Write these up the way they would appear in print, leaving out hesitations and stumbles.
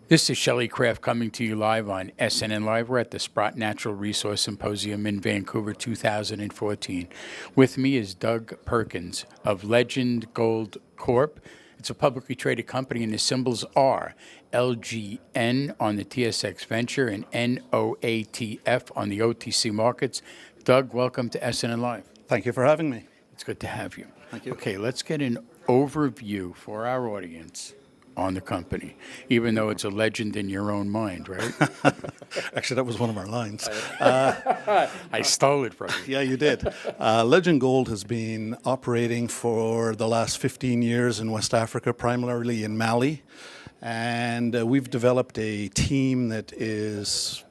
This is Shelley Craft coming to you live on SNNLive. We're at the Sprott Natural Resource Symposium in Vancouver 2014. With me is Doug Perkins of Legend Gold Corp. It's a publicly traded company, and the symbols are LGN on the TSX Venture and NOATF on the OTC markets. Doug, welcome to SNNLive. Thank you for having me. It's good to have you. Thank you. Okay, let's get an overview for our audience on the company, even though it's a legend in your own mind, right? Actually, that was one of our lines. I stole it from you. Yeah, you did. Legend Gold has been operating for the last 15 years in West Africa, primarily in Mali. And we've developed a team that is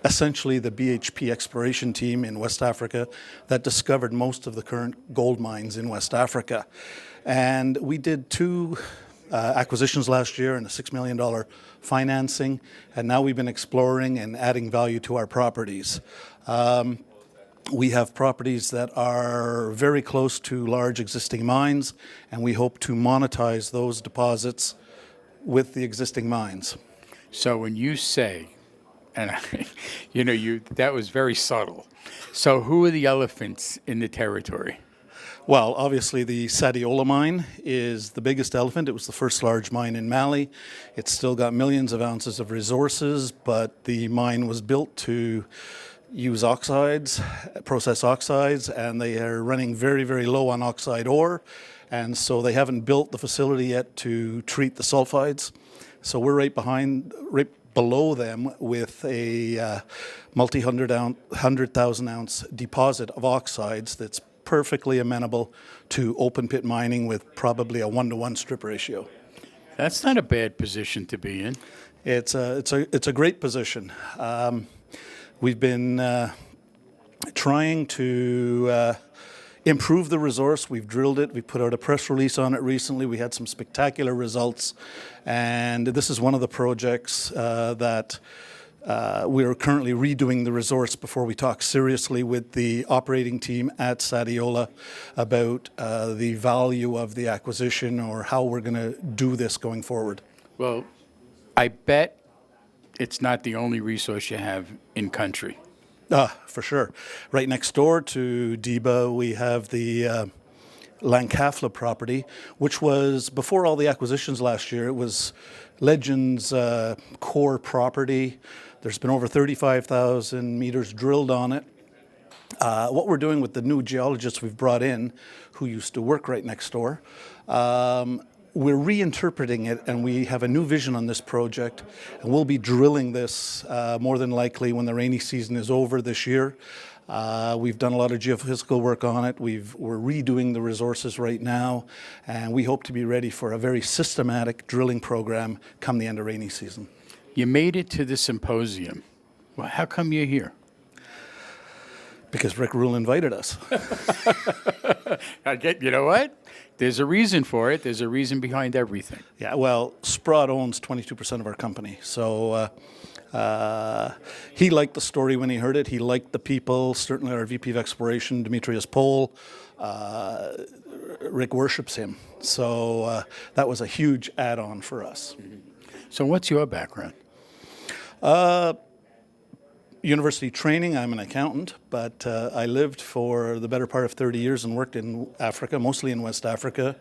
essentially the BHP exploration team in West Africa that discovered most of the current gold mines in West Africa. And we did two acquisitions last year and a $6 million financing, and now we've been exploring and adding value to our properties. We have properties that are very close to large existing mines, and we hope to monetize those deposits with the existing mines. So when you say, and that was very subtle. So who are the elephants in the territory? Well, obviously the Sadiola mine is the biggest elephant. It was the first large mine in Mali. It's still got millions of ounces of resources, but the mine was built to use oxides, process oxides, and they are running very, very low on oxide ore. And so they haven't built the facility yet to treat the sulfides. So we're right below them with a multi-100,000 ounce deposit of oxides that's perfectly amenable to open pit mining with probably a 1-to-1 strip ratio. That's not a bad position to be in. It's a great position. We've been trying to improve the resource. We've drilled it. We put out a press release on it recently. We had some spectacular results, and this is one of the projects that we are currently redoing the resource before we talk seriously with the operating team at Sadiola about the value of the acquisition or how we're going to do this going forward. Well, I bet it's not the only resource you have in country. For sure. Right next door to Deba, we have the Lankafla property, which was, before all the acquisitions last year, it was Legend's core property. There's been over 35,000 meters drilled on it. What we're doing with the new geologists we've brought in, who used to work right next door, we're reinterpreting it, and we have a new vision on this project, and we'll be drilling this more than likely when the rainy season is over this year. We've done a lot of geophysical work on it. We're redoing the resources right now, and we hope to be ready for a very systematic drilling program come the end of rainy season. You made it to the symposium. Well, how come you're here? Because Rick Rule invited us. You know what? There's a reason for it. There's a reason behind everything. Yeah, well, Sprott owns 22% of our company. So he liked the story when he heard it. He liked the people. Certainly our VP of Exploration, Demetrius Pohl, Rick worships him. So that was a huge add-on for us. Mm-hmm. So what's your background? University training, I'm an accountant, but I lived for the better part of 30 years and worked in Africa, mostly in West Africa.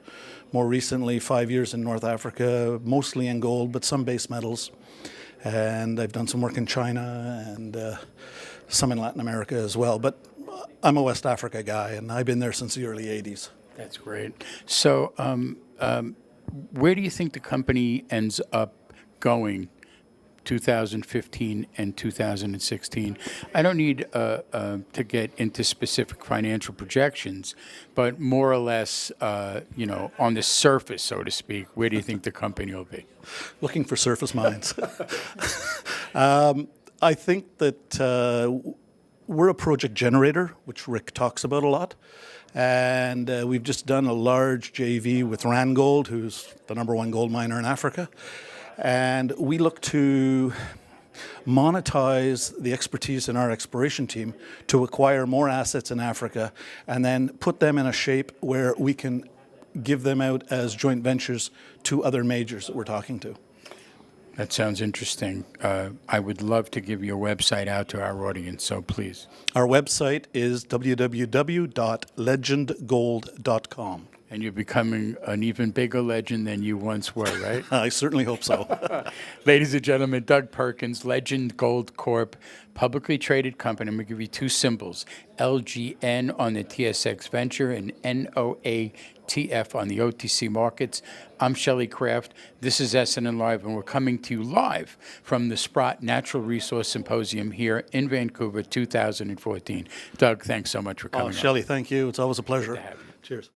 More recently, 5 years in North Africa, mostly in gold, but some base metals. And I've done some work in China and some in Latin America as well. But I'm a West Africa guy, and I've been there since the early 80s. That's great. So where do you think the company ends up going 2015 and 2016? I don't need to get into specific financial projections, but more or less, on the surface, so to speak, where do you think the company will be? Looking for surface mines. I think that we're a project generator, which Rick talks about a lot. And we've just done a large JV with Randgold, who's the #1 gold miner in Africa. And we look to monetize the expertise in our exploration team to acquire more assets in Africa and then put them in a shape where we can give them out as joint ventures to other majors that we're talking to. That sounds interesting. I would love to give your website out to our audience, so please. Our website is www.legendgold.com. And you're becoming an even bigger legend than you once were, right? I certainly hope so. Ladies and gentlemen, Doug Perkins, Legend Gold Corp, publicly traded company. I'm going to give you two symbols, LGN on the TSX Venture and NOATF on the OTC markets. I'm Shelley Kraft. This is SNN Live, and we're coming to you live from the Sprott Natural Resource Symposium here in Vancouver, 2014. Doug, thanks so much for coming on. Shelley, thank you. It's always a pleasure. Good to have you. Cheers.